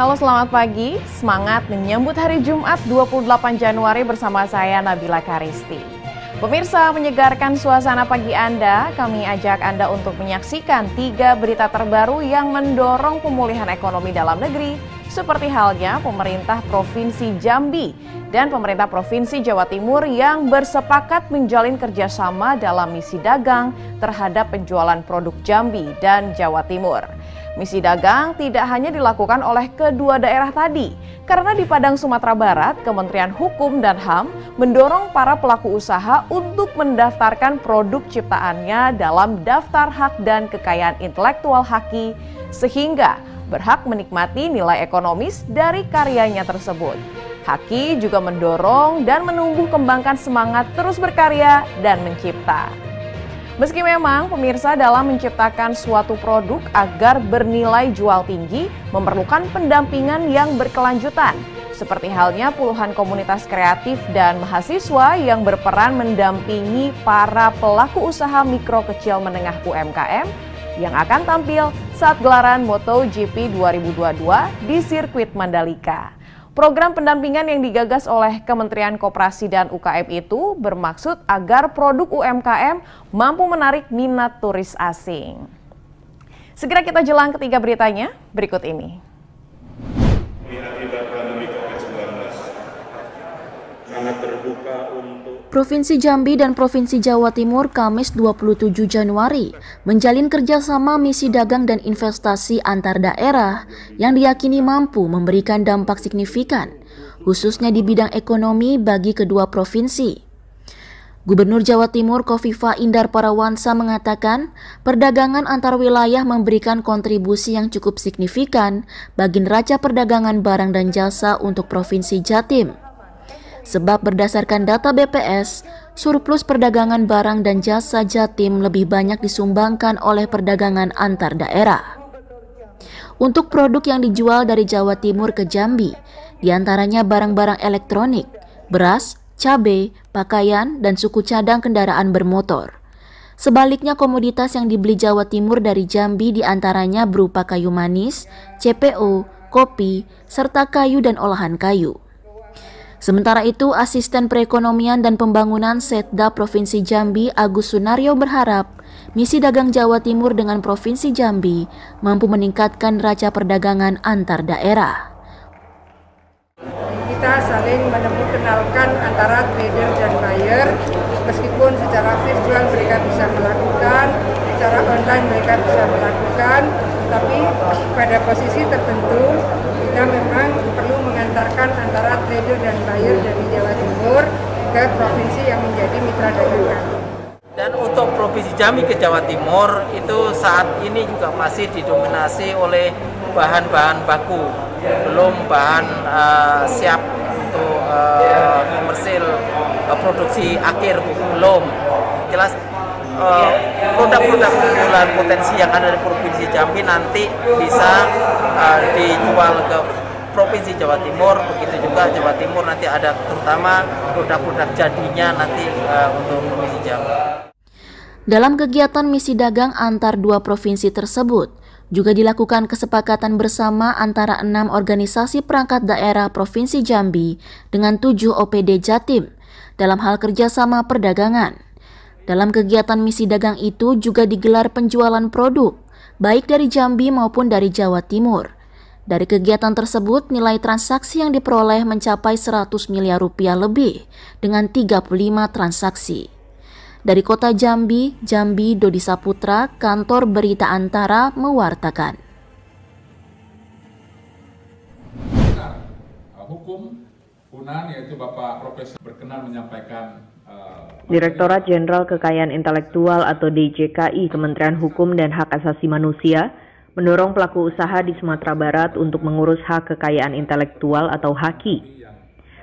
Halo, selamat pagi. Semangat menyambut hari Jumat 28 Januari bersama saya Nabila Karisti. Pemirsa, menyegarkan suasana pagi Anda, kami ajak Anda untuk menyaksikan 3 berita terbaru yang mendorong pemulihan ekonomi dalam negeri, seperti halnya pemerintah Provinsi Jambi dan pemerintah Provinsi Jawa Timur yang bersepakat menjalin kerjasama dalam misi dagang terhadap penjualan produk Jambi dan Jawa Timur. Misi dagang tidak hanya dilakukan oleh kedua daerah tadi, karena di Padang, Sumatera Barat, Kementerian Hukum dan HAM mendorong para pelaku usaha untuk mendaftarkan produk ciptaannya dalam daftar hak dan kekayaan intelektual HAKI, sehingga berhak menikmati nilai ekonomis dari karyanya tersebut. HAKI juga mendorong dan menumbuh kembangkan semangat terus berkarya dan mencipta. Meski memang pemirsa dalam menciptakan suatu produk agar bernilai jual tinggi memerlukan pendampingan yang berkelanjutan. Seperti halnya puluhan komunitas kreatif dan mahasiswa yang berperan mendampingi para pelaku usaha mikro kecil menengah UMKM yang akan tampil saat gelaran MotoGP 2022 di sirkuit Mandalika. Program pendampingan yang digagas oleh Kementerian Koperasi dan UKM itu bermaksud agar produk UMKM mampu menarik minat turis asing. Segera kita jelang ketiga beritanya, berikut ini. Provinsi Jambi dan Provinsi Jawa Timur Kamis 27 Januari menjalin kerjasama misi dagang dan investasi antar daerah yang diyakini mampu memberikan dampak signifikan, khususnya di bidang ekonomi bagi kedua provinsi. Gubernur Jawa Timur Khofifah Indar Parawansa mengatakan perdagangan antar wilayah memberikan kontribusi yang cukup signifikan bagi neraca perdagangan barang dan jasa untuk Provinsi Jatim. Sebab berdasarkan data BPS, surplus perdagangan barang dan jasa Jatim lebih banyak disumbangkan oleh perdagangan antar daerah. Untuk produk yang dijual dari Jawa Timur ke Jambi, diantaranya barang-barang elektronik, beras, cabai, pakaian, dan suku cadang kendaraan bermotor. Sebaliknya komoditas yang dibeli Jawa Timur dari Jambi diantaranya berupa kayu manis, CPO, kopi, serta kayu dan olahan kayu. Sementara itu, Asisten Perekonomian dan Pembangunan Setda Provinsi Jambi Agus Sunaryo berharap misi dagang Jawa Timur dengan Provinsi Jambi mampu meningkatkan neraca perdagangan antar daerah. Kita saling menemukan antara trader dan buyer, meskipun secara virtual mereka bisa melakukan, secara online mereka bisa melakukan, tapi pada posisi tertentu kita memang perlu mengantarkan antara trader dan buyer dari Jawa Timur ke provinsi yang menjadi mitra dagang kami. Dan untuk Provinsi Jambi ke Jawa Timur itu saat ini juga masih didominasi oleh bahan-bahan baku, belum bahan siap untuk komersil produksi akhir, belum. Jelas produk-produk unggulan potensi yang ada di Provinsi Jambi nanti bisa dijual ke Provinsi Jawa Timur, begitu juga Jawa Timur nanti ada terutama produk-produk jadinya nanti untuk Provinsi Jambi. Dalam kegiatan misi dagang antar dua provinsi tersebut, juga dilakukan kesepakatan bersama antara 6 organisasi perangkat daerah Provinsi Jambi dengan 7 OPD Jatim dalam hal kerjasama perdagangan. Dalam kegiatan misi dagang itu juga digelar penjualan produk, baik dari Jambi maupun dari Jawa Timur. Dari kegiatan tersebut, nilai transaksi yang diperoleh mencapai 100 miliar rupiah lebih dengan 35 transaksi. Dari kota Jambi, Dodi Saputra, Kantor Berita Antara mewartakan. Hukum UNAN yaitu Bapak Profesor berkenan menyampaikan Direktorat Jenderal Kekayaan Intelektual atau DJKI Kementerian Hukum dan Hak Asasi Manusia mendorong pelaku usaha di Sumatera Barat untuk mengurus hak kekayaan intelektual atau HAKI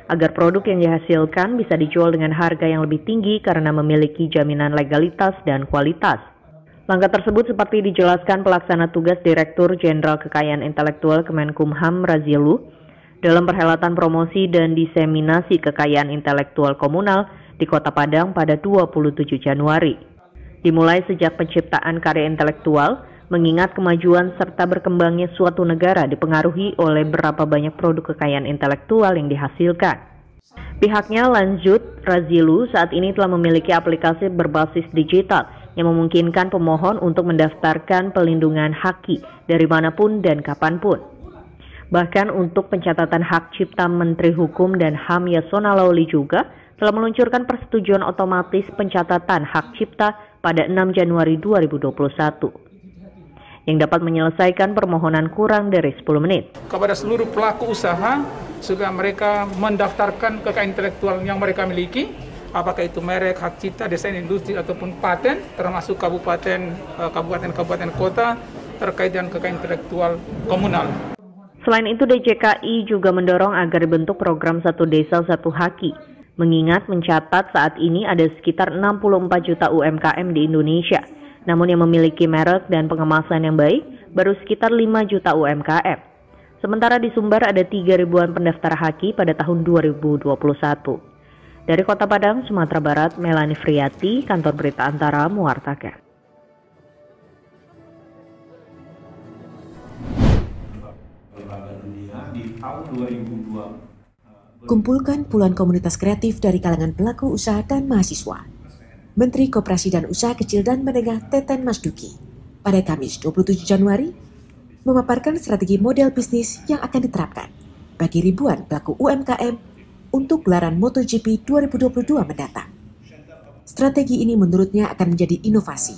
agar produk yang dihasilkan bisa dijual dengan harga yang lebih tinggi karena memiliki jaminan legalitas dan kualitas. Langkah tersebut seperti dijelaskan pelaksana tugas Direktur Jenderal Kekayaan Intelektual Kemenkumham Razielu dalam perhelatan promosi dan diseminasi kekayaan intelektual komunal di Kota Padang pada 27 Januari. Dimulai sejak penciptaan karya intelektual, mengingat kemajuan serta berkembangnya suatu negara dipengaruhi oleh berapa banyak produk kekayaan intelektual yang dihasilkan. Pihaknya Lanjut Razilu saat ini telah memiliki aplikasi berbasis digital yang memungkinkan pemohon untuk mendaftarkan pelindungan haki dari manapun dan kapanpun. Bahkan untuk pencatatan hak cipta, Menteri Hukum dan HAM Yasona Laoly juga telah meluncurkan persetujuan otomatis pencatatan hak cipta pada 6 Januari 2021. Yang dapat menyelesaikan permohonan kurang dari 10 menit. Kepada seluruh pelaku usaha, supaya mereka mendaftarkan kekayaan intelektual yang mereka miliki, apakah itu merek, hak cipta, desain industri, ataupun paten, termasuk kabupaten kota, terkait dengan kekayaan intelektual komunal. Selain itu, DJKI juga mendorong agar dibentuk program Satu Desa Satu Haki, mengingat mencatat saat ini ada sekitar 64 juta UMKM di Indonesia. Namun yang memiliki merek dan pengemasan yang baik baru sekitar 5 juta UMKM. Sementara di Sumbar ada 3 ribuan pendaftar haki pada tahun 2021. Dari Kota Padang, Sumatera Barat, Melani Friati, Kantor Berita Antara mewartakan. Kumpulkan puluhan komunitas kreatif dari kalangan pelaku usaha dan mahasiswa. Menteri Koperasi dan Usaha Kecil dan Menengah Teten Mas Duki pada Kamis 27 Januari memaparkan strategi model bisnis yang akan diterapkan bagi ribuan pelaku UMKM untuk gelaran MotoGP 2022 mendatang. Strategi ini menurutnya akan menjadi inovasi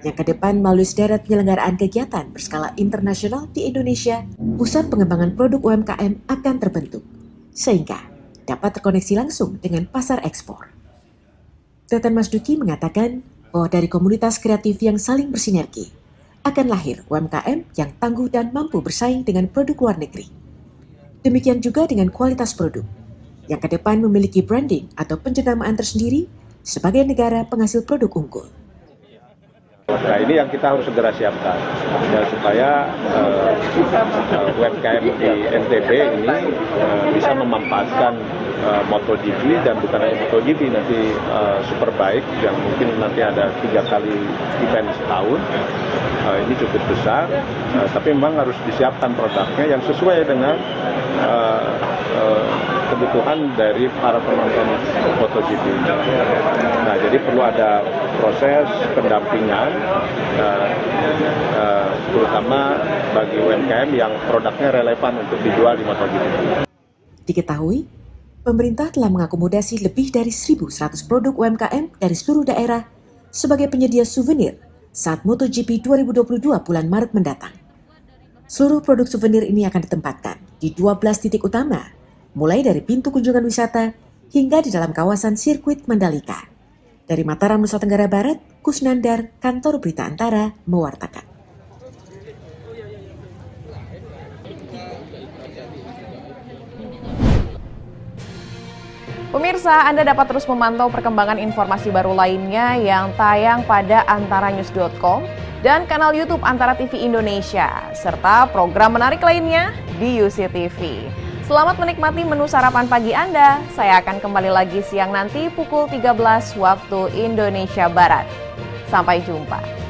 yang ke depan melalui sederet penyelenggaraan kegiatan berskala internasional di Indonesia, pusat pengembangan produk UMKM akan terbentuk sehingga dapat terkoneksi langsung dengan pasar ekspor. Teten Mas Duki mengatakan bahwa dari komunitas kreatif yang saling bersinergi akan lahir UMKM yang tangguh dan mampu bersaing dengan produk luar negeri. Demikian juga dengan kualitas produk yang ke depan memiliki branding atau penjenamaan tersendiri sebagai negara penghasil produk unggul. Nah, ini yang kita harus segera siapkan ya, supaya UMKM di NTB ini bisa memanfaatkan MotoGP dan bukan hanya MotoGP, nanti Superbike yang mungkin nanti ada 3 kali event setahun. Ini cukup besar, tapi memang harus disiapkan produknya yang sesuai dengan kebutuhan dari para penonton MotoGP. Nah, jadi perlu ada proses pendampingan, terutama bagi UMKM yang produknya relevan untuk dijual di MotoGP. Diketahui, pemerintah telah mengakomodasi lebih dari 1.100 produk UMKM dari seluruh daerah sebagai penyedia souvenir saat MotoGP 2022 bulan Maret mendatang. Seluruh produk souvenir ini akan ditempatkan di 12 titik utama, mulai dari pintu kunjungan wisata hingga di dalam kawasan sirkuit Mandalika. Dari Mataram, Nusa Tenggara Barat, Kusnandar, Kantor Berita Antara, mewartakan. Pemirsa, Anda dapat terus memantau perkembangan informasi baru lainnya yang tayang pada antaranews.com dan kanal YouTube Antara TV Indonesia, serta program menarik lainnya di UCTV. Selamat menikmati menu sarapan pagi Anda. Saya akan kembali lagi siang nanti pukul 13 waktu Indonesia Barat. Sampai jumpa.